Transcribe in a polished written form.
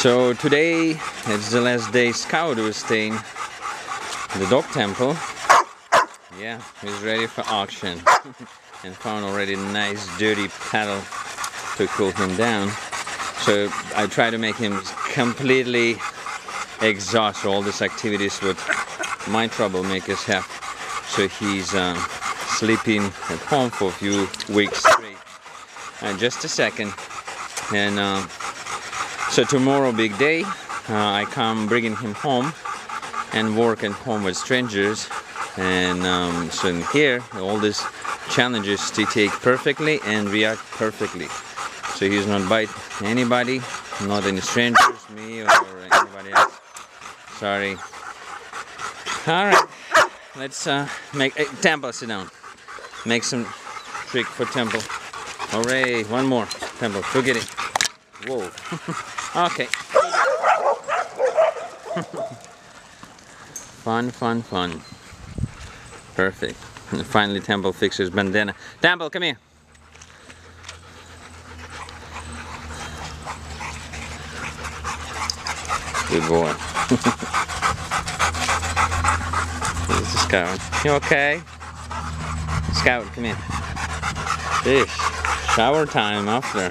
So today it's the last day Scout was staying in the dog temple. Yeah, he's ready for auction and found already a nice dirty paddle to cool him down. So I try to make him completely exhaust all these activities what my troublemakers have. So he's sleeping at home for a few weeks straight. Just a second. And so tomorrow, big day. I come bringing him home and work at home with strangers. And so in here, all these challenges they take perfectly and react perfectly. So he's not bite anybody, not any strangers, me or anybody else. Sorry. All right, let's make Temple, sit down. Make some trick for Temple. Hooray! One more, Temple. Go get it. Whoa. Okay. Fun, fun, fun. Perfect. And finally, Temple fixes bandana. Temple, come here. Good boy. Here's the Scout. You okay? Scout, come here. Fish. Shower time after.